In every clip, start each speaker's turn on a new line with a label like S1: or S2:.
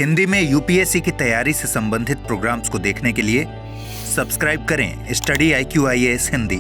S1: हिंदी में यूपीएससी की तैयारी से संबंधित प्रोग्राम्स को देखने के लिए सब्सक्राइब करें स्टडी IQIAS हिंदी।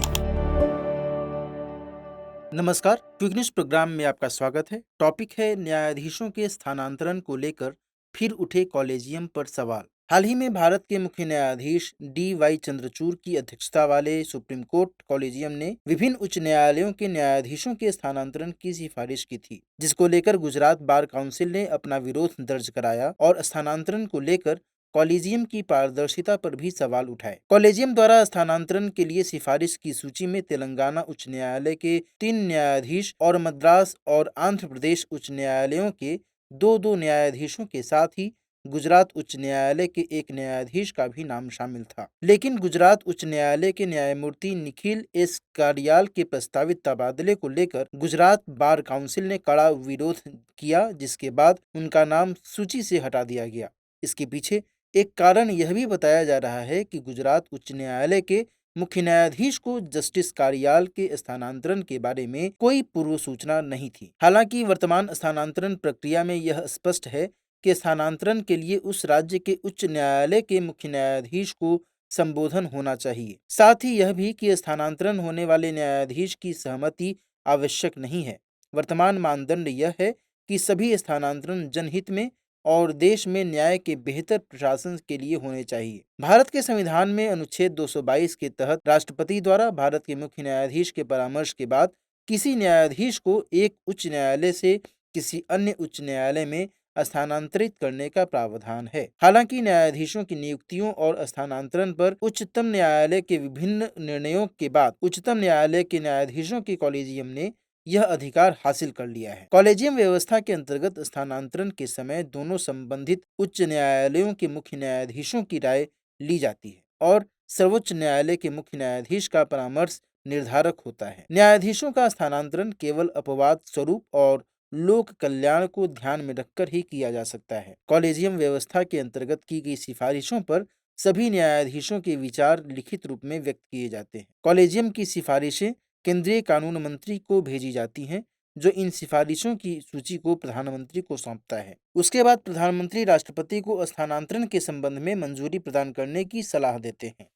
S2: नमस्कार, क्विक न्यूज प्रोग्राम में आपका स्वागत है। टॉपिक है न्यायाधीशों के स्थानांतरण को लेकर फिर उठे कॉलेजियम पर सवाल। हाल ही में भारत के मुख्य न्यायाधीश DY चंद्रचूड़ की अध्यक्षता वाले सुप्रीम कोर्ट कॉलेजियम ने विभिन्न उच्च न्यायालयों के न्यायाधीशों के स्थानांतरण की सिफारिश की थी, जिसको लेकर गुजरात बार काउंसिल ने अपना विरोध दर्ज कराया और स्थानांतरण को लेकर कॉलेजियम की पारदर्शिता पर भी सवाल उठाए। कॉलेजियम द्वारा स्थानांतरण के लिए सिफारिश की सूची में तेलंगाना उच्च न्यायालय के 3 न्यायाधीश और मद्रास और आंध्र प्रदेश उच्च न्यायालयों के 2 न्यायाधीशों के साथ ही गुजरात उच्च न्यायालय के 1 न्यायाधीश का भी नाम शामिल था। लेकिन गुजरात उच्च न्यायालय के न्यायमूर्ति निखिल एस कारियाल के प्रस्तावित तबादले को लेकर गुजरात बार काउंसिल ने कड़ा विरोध किया, जिसके बाद उनका नाम सूची से हटा दिया गया। इसके पीछे एक कारण यह भी बताया जा रहा है कि गुजरात उच्च न्यायालय के मुख्य न्यायाधीश को जस्टिस कारियाल के स्थानांतरण के बारे में कोई पूर्व सूचना नहीं थी। हालांकि वर्तमान स्थानांतरण प्रक्रिया में यह स्पष्ट है कि स्थानांतरण के लिए उस राज्य के उच्च न्यायालय के मुख्य न्यायाधीश को संबोधन होना चाहिए। साथ ही यह भी कि स्थानांतरण होने वाले न्यायाधीश की सहमति आवश्यक नहीं है। वर्तमान मानदंड यह है कि सभी स्थानांतरण जनहित में और देश में न्याय के बेहतर प्रशासन के लिए होने चाहिए। भारत के संविधान में अनुच्छेद 222 के तहत राष्ट्रपति द्वारा भारत के मुख्य न्यायाधीश के परामर्श के बाद किसी न्यायाधीश को एक उच्च न्यायालय से किसी अन्य उच्च न्यायालय में स्थानांतरित करने का प्रावधान है। हालांकि न्यायाधीशों की नियुक्तियों और स्थानांतरण पर उच्चतम न्यायालय के विभिन्न निर्णयों के बाद उच्चतम न्यायालय के न्यायाधीशों के कॉलेजियम ने यह अधिकार हासिल कर लिया है। कॉलेजियम व्यवस्था के अंतर्गत स्थानांतरण के समय दोनों संबंधित उच्च न्यायालयों के मुख्य न्यायाधीशों की राय ली जाती है और सर्वोच्च न्यायालय के मुख्य न्यायाधीश का परामर्श निर्धारक होता है। न्यायाधीशों का स्थानांतरण केवल अपवाद स्वरूप और लोक कल्याण को ध्यान में रखकर ही किया जा सकता है। कॉलेजियम व्यवस्था के अंतर्गत की गई सिफारिशों पर सभी न्यायाधीशों के विचार लिखित रूप में व्यक्त किए जाते हैं। कॉलेजियम की सिफारिशें केंद्रीय कानून मंत्री को भेजी जाती हैं, जो इन सिफारिशों की सूची को प्रधानमंत्री को सौंपता है। उसके बाद प्रधानमंत्री राष्ट्रपति को स्थानांतरण के संबंध में मंजूरी प्रदान करने की सलाह देते हैं।